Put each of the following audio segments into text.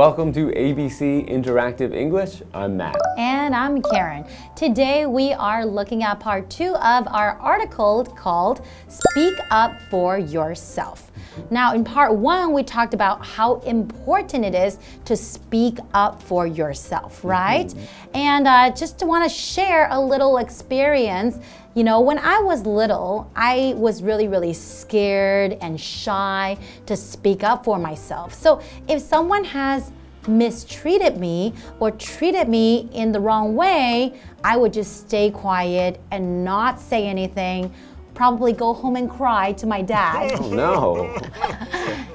Welcome to ABC Interactive English. I'm Matt. And I'm Karen. Today we are looking at part 2 of our article called Speak Up for Yourself. Now in part 1 we talked about how important it is to speak up for yourself, right? And just want to share a little experience. You know, when I was little, I was really scared and shy to speak up for myself. So if someone has mistreated me or treated me in the wrong way, I would just stay quiet and not say anything, probably go home and cry to my dad. Oh no.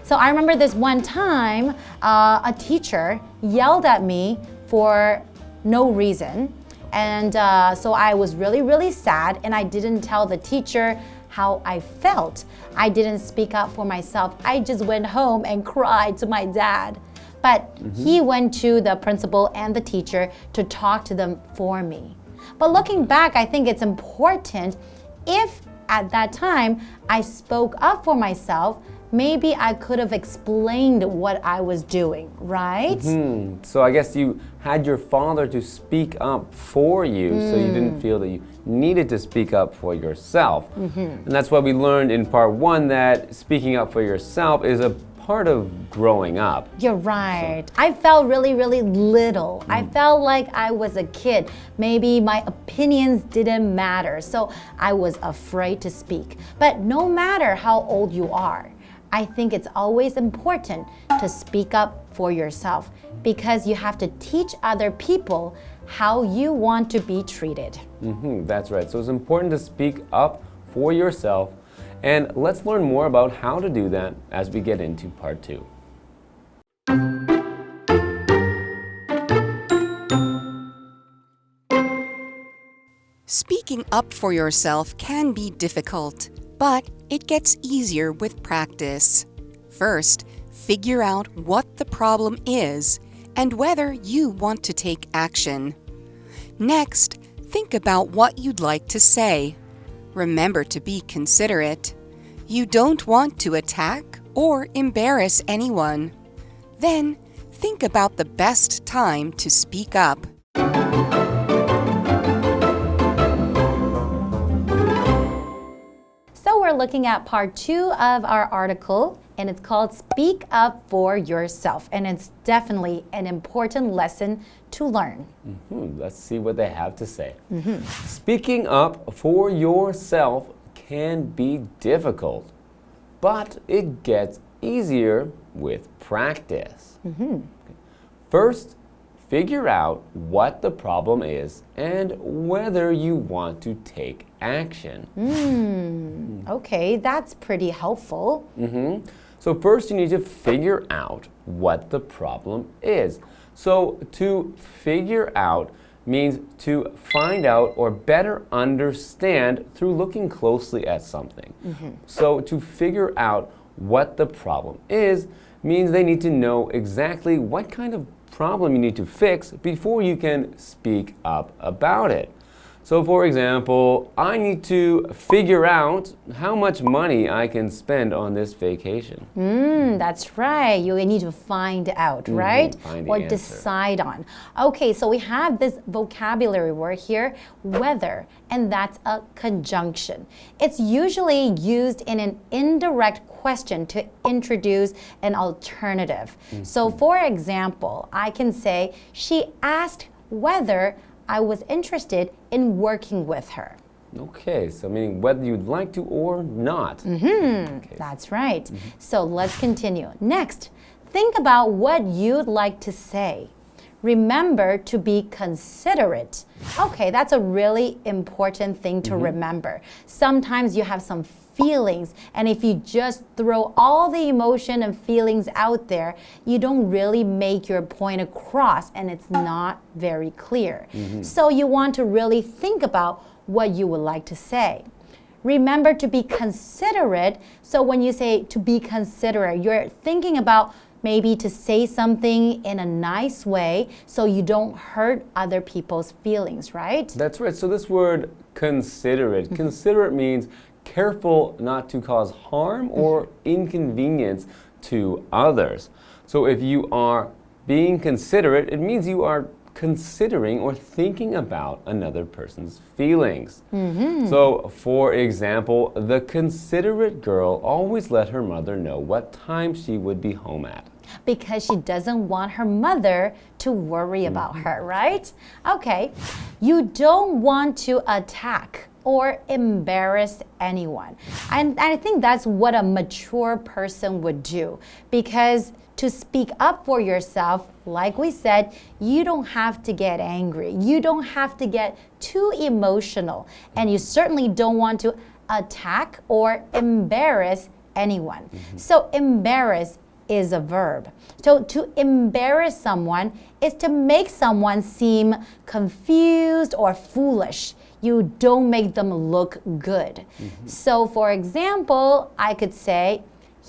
So I remember this one time, a teacher yelled at me for no reason. And so I was really sad, and I didn't tell the teacher how I felt. I didn't speak up for myself. I just went home and cried to my dad. But he went to the principal and the teacher to talk to them for me. But looking back, I think it's important if at that time I spoke up for myself, maybe I could have explained what I was doing, right? So I guess you had your father to speak up for you, so you didn't feel that you needed to speak up for yourself. And that's why we learned in part 1 that speaking up for yourself is a part of growing up. You're right. I felt really little. I felt like I was a kid. Maybe my opinions didn't matter, so I was afraid to speak. But no matter how old you are, I think it's always important to speak up for yourself because you have to teach other people how you want to be treated. That's right. So it's important to speak up for yourself. And let's learn more about how to do that as we get into part 2. Speaking up for yourself can be difficult, but it gets easier with practice. First, figure out what the problem is and whether you want to take action. Next, think about what you'd like to say. Remember to be considerate. You don't want to attack or embarrass anyone. Then, think about the best time to speak up. So we're looking at part 2 of our article, and it's called Speak Up for Yourself. And it's definitely an important lesson to learn. Let's see what they have to say. Speaking up for yourself can be difficult, but it gets easier with practice. First, figure out what the problem is and whether you want to take action. Okay, that's pretty helpful. So first you need to figure out what the problem is. So to figure out means to find out or better understand through looking closely at something. So to figure out what the problem is means they need to know exactly what kind of problem you need to fix before you can speak up about it. So for example, I need to figure out how much money I can spend on this vacation. That's right. You need to find out, right? Or decide on. Okay, so we have this vocabulary word here, whether, and that's a conjunction. It's usually used in an indirect question to introduce an alternative. So for example, I can say, she asked whether I was interested in working with her. Okay, so meaning whether you'd like to or not. Okay. That's right. So let's continue. Next, think about what you'd like to say. Remember to be considerate. Okay, that's a really important thing to remember. Sometimes you have some feelings, and if you just throw all the emotion and feelings out there, you don't really make your point across, and it's not very clear. So you want to really think about what you would like to say. Remember to be considerate. So when you say to be considerate, you're thinking about maybe to say something in a nice way so you don't hurt other people's feelings, right? That's right. So this word considerate. Considerate means careful not to cause harm or inconvenience to others. So if you are being considerate, it means you are considering or thinking about another person's feelings. So, for example, the considerate girl always let her mother know what time she would be home at. Because she doesn't want her mother to worry about her, right? Okay, you don't want to attack or embarrass anyone. And I think that's what a mature person would do, because to speak up for yourself, like we said, you don't have to get angry. You don't have to get too emotional. And you certainly don't want to attack or embarrass anyone. So embarrass is a verb. So to embarrass someone is to make someone seem confused or foolish. You don't make them look good. So for example, I could say,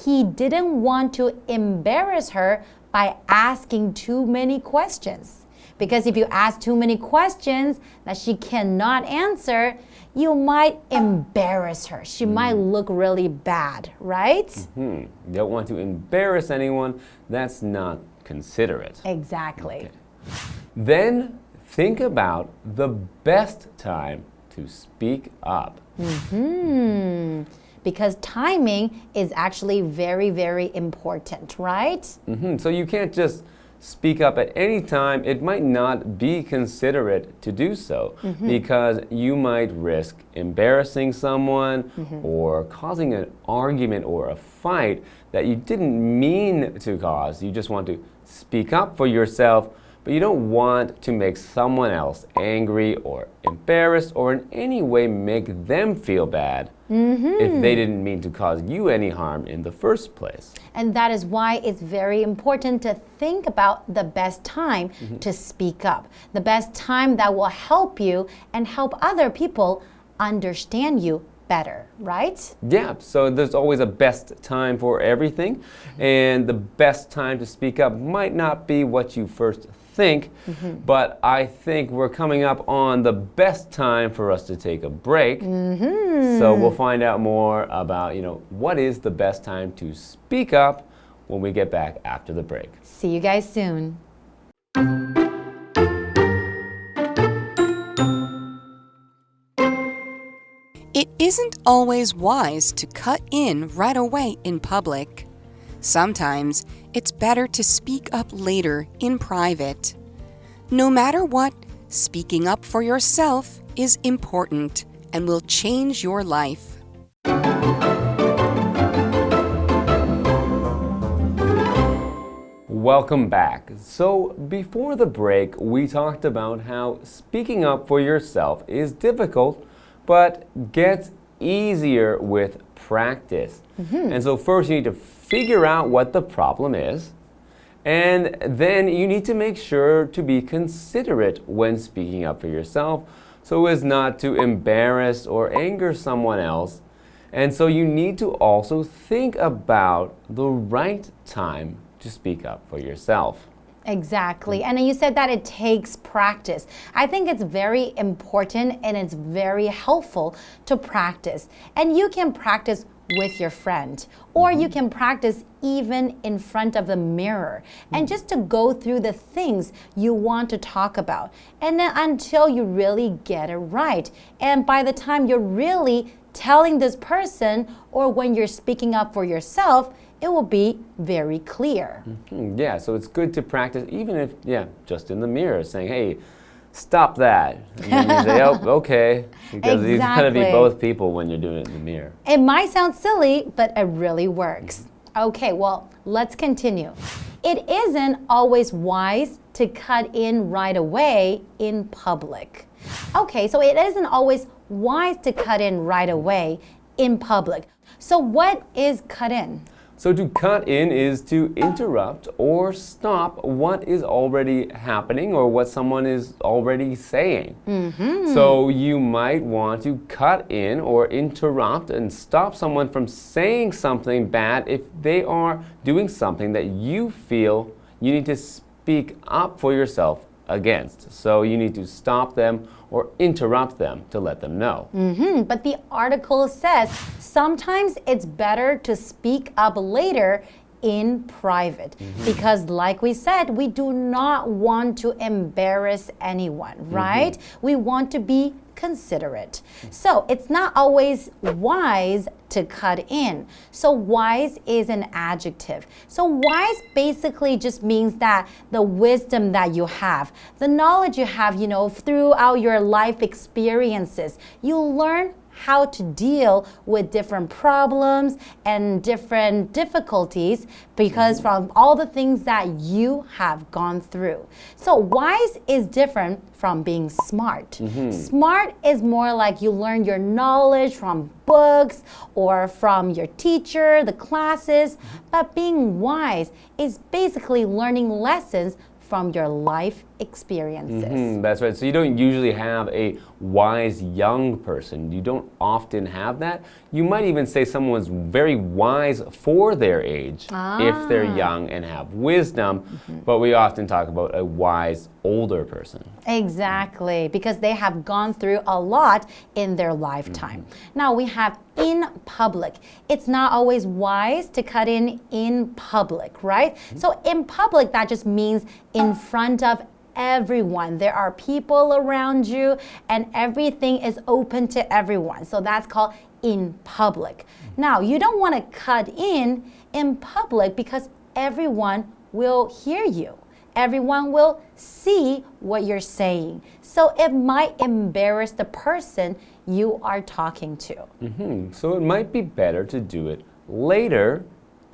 he didn't want to embarrass her by asking too many questions. Because if you ask too many questions that she cannot answer, you might embarrass her. She might look really bad, right? You don't want to embarrass anyone. That's not considerate. Exactly. Okay. Then think about the best time to speak up. Because timing is actually very, very important, right? So you can't just speak up at any time. It might not be considerate to do so because you might risk embarrassing someone or causing an argument or a fight that you didn't mean to cause. You just want to speak up for yourself, but you don't want to make someone else angry or embarrassed or in any way make them feel bad if they didn't mean to cause you any harm in the first place. And that is why it's very important to think about the best time to speak up. The best time that will help you and help other people understand you better, right? Yeah, so there's always a best time for everything, and the best time to speak up might not be what you first think, but I think we're coming up on the best time for us to take a break. So we'll find out more about, what is the best time to speak up when we get back after the break. See you guys soon. It isn't always wise to cut in right away in public. Sometimes it's better to speak up later in private. No matter what, speaking up for yourself is important and will change your life. Welcome back. So before the break, we talked about how speaking up for yourself is difficult, but gets easier with practice. And so first you need to figure out what the problem is, and then you need to make sure to be considerate when speaking up for yourself so as not to embarrass or anger someone else. And so you need to also think about the right time to speak up for yourself. Exactly. And you said that it takes practice. I think it's very important and it's very helpful to practice. And you can practice with your friend, or you can practice even in front of the mirror, and just to go through the things you want to talk about, and then until you really get it right. And by the time you're really telling this person, or when you're speaking up for yourself, it will be very clear. Yeah, so it's good to practice even if, just in the mirror, saying, hey, stop that. And then you say, oh, okay. Because you've got to be both people when you're doing it in the mirror. It might sound silly, but it really works. Okay, well, let's continue. It isn't always wise to cut in right away in public. Okay, so it isn't always wise to cut in right away in public. So what is cut in? So to cut in is to interrupt or stop what is already happening or what someone is already saying. So you might want to cut in or interrupt and stop someone from saying something bad if they are doing something that you feel you need to speak up for yourself against. So you need to stop them or interrupt them to let them know. But the article says sometimes it's better to speak up later in private because like we said, we do not want to embarrass anyone, right? We want to be considerate. So it's not always wise to cut in. So wise is an adjective. So wise basically just means that the wisdom that you have, the knowledge you have, throughout your life experiences, you learn how to deal with different problems and different difficulties because from all the things that you have gone through. So wise is different from being smart. Smart is more like you learn your knowledge from books or from your teacher, the classes, but being wise is basically learning lessons from your life experiences. That's right. So you don't usually have a wise young person. You don't often have that. You might even say someone's very wise for their age if they're young and have wisdom, but we often talk about a wise older person. Exactly, because they have gone through a lot in their lifetime. Now we have in public. It's not always wise to cut in public, right? So in public, that just means in front of everyone. There are people around you and everything is open to everyone. So that's called in public. Now, you don't want to cut in public because everyone will hear you. Everyone will see what you're saying. So it might embarrass the person you are talking to. So it might be better to do it later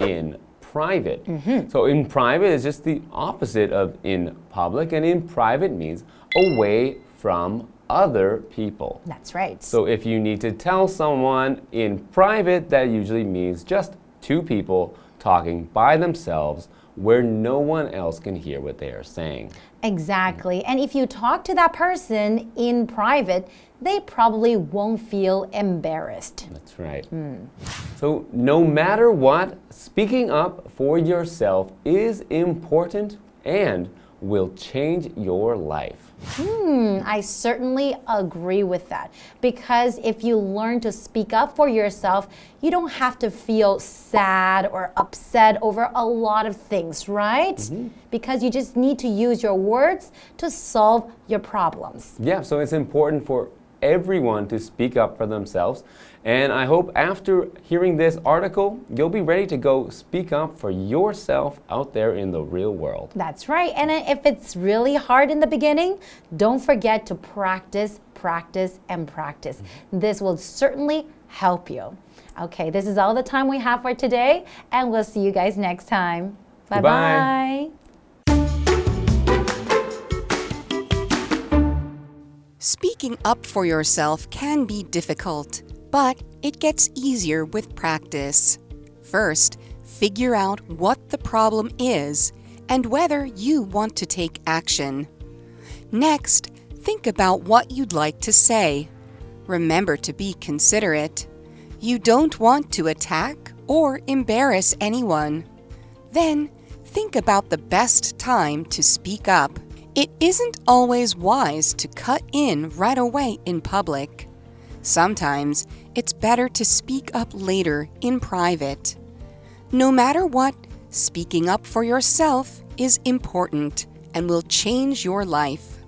in private. So in private is just the opposite of in public, and in private means away from other people. That's right. So if you need to tell someone in private, that usually means just two people talking by themselves where no one else can hear what they are saying. Exactly. And if you talk to that person in private, they probably won't feel embarrassed. That's right. So no matter what, speaking up for yourself is important and will change your life. I certainly agree with that. Because if you learn to speak up for yourself, you don't have to feel sad or upset over a lot of things, right? Because you just need to use your words to solve your problems. Yeah, so it's important for everyone to speak up for themselves. And I hope after hearing this article, you'll be ready to go speak up for yourself out there in the real world. That's right. And if it's really hard in the beginning, don't forget to practice, practice, and practice. This will certainly help you. Okay, this is all the time we have for today, and we'll see you guys next time. Bye-bye. Speaking up for yourself can be difficult, but it gets easier with practice. First, figure out what the problem is and whether you want to take action. Next, think about what you'd like to say. Remember to be considerate. You don't want to attack or embarrass anyone. Then, think about the best time to speak up. It isn't always wise to cut in right away in public. Sometimes it's better to speak up later in private. No matter what, speaking up for yourself is important and will change your life.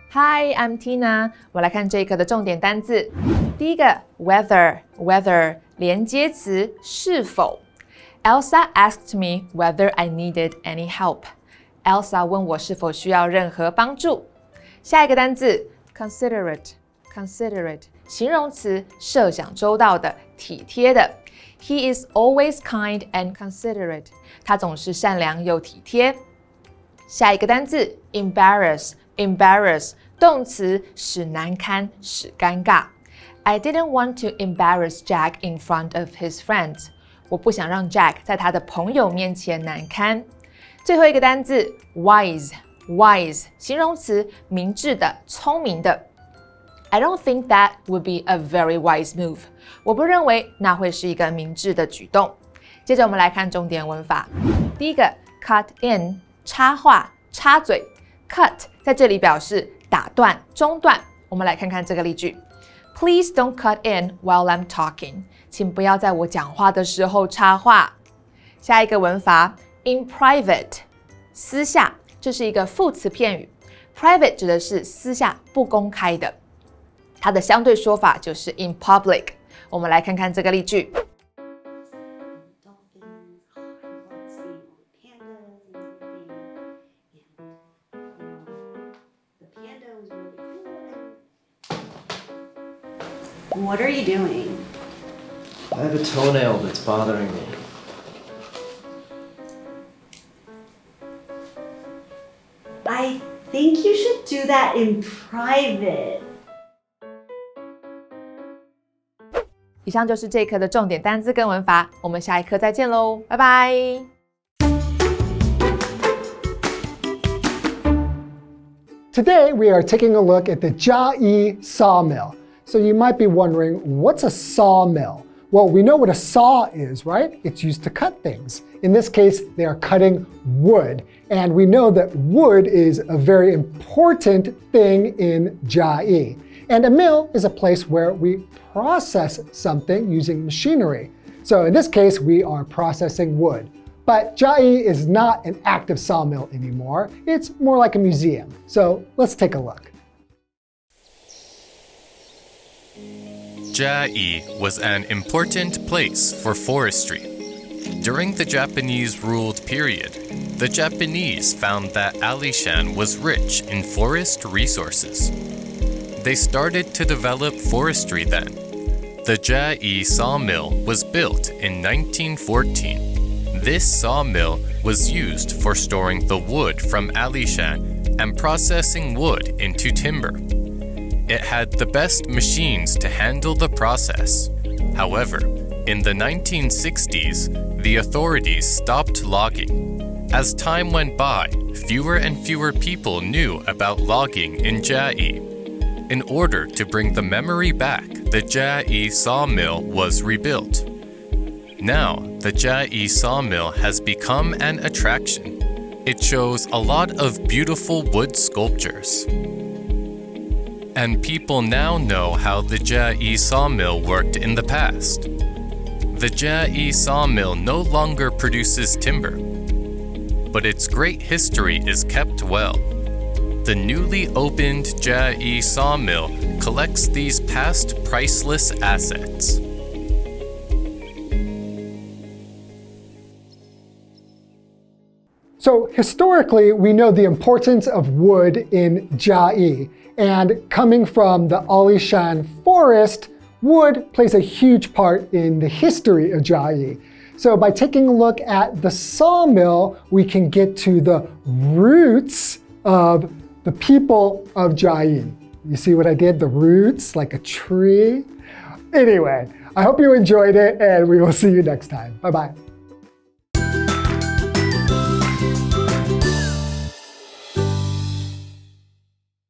Hi, I'm Tina. 我来看这一课的重点单字。第一个 whether 连接词是否。Elsa asked me whether I needed any help. Elsa 问我是否需要任何帮助。下一个单字 considerate 形容词设想周到的、体贴的。He is always kind and considerate. 他总是善良又体贴。下一个单字 embarrass 动词使难堪、使尴尬。I didn't want to embarrass Jack in front of his friends. 我不想让 Jack 在他的朋友面前难堪。最后一个单字 wise 形容词明智的、聪明的。I don't think that would be a very wise move. 我不认为那会是一个明智的举动。接着我们来看重点文法。第一个 cut in 插话、插嘴。Cut 在这里表示打断、中断。我们来看看这个例句。Please don't cut in while I'm talking. 请不要在我讲话的时候插话。下一个文法 in private 私下，这是一个副词片语。Private 指的是私下不公开的，它的相对说法就是 in public。我们来看看这个例句。What are you doing? I have a toenail that's bothering me. I think you should do that in private. 以上就是这一课的重点单字跟文法，我们下一课再见喽，拜拜。Today, we are taking a look at the Chiayi Sawmill. So you might be wondering, what's a sawmill? Well, we know what a saw is, right? It's used to cut things. In this case, they are cutting wood. And we know that wood is a very important thing in Chiayi. And a mill is a place where we process something using machinery. So in this case, we are processing wood. But Chiayi is not an active sawmill anymore. It's more like a museum. So let's take a look. Chiayi was an important place for forestry. During the Japanese-ruled period, the Japanese found that Alishan was rich in forest resources. They started to develop forestry then. The Chiayi Sawmill was built in 1914. This sawmill was used for storing the wood from Alishan and processing wood into timber. It had the best machines to handle the process. However, in the 1960s, the authorities stopped logging. As time went by, fewer and fewer people knew about logging in Chiayi. In order to bring the memory back, the Chiayi Sawmill was rebuilt. Now, the Chiayi Sawmill has become an attraction. It shows a lot of beautiful wood sculptures. And people now know how the Chiayi Sawmill worked in the past. The Chiayi Sawmill no longer produces timber, but its great history is kept well. The newly opened Chiayi Sawmill collects these past priceless assets. So historically, we know the importance of wood in Chiayi. And coming from the Alishan forest, wood plays a huge part in the history of Chiayi. So by taking a look at the sawmill, we can get to the roots of the people of Chiayi. You see what I did? The roots, like a tree. Anyway, I hope you enjoyed it, and we will see you next time. Bye-bye.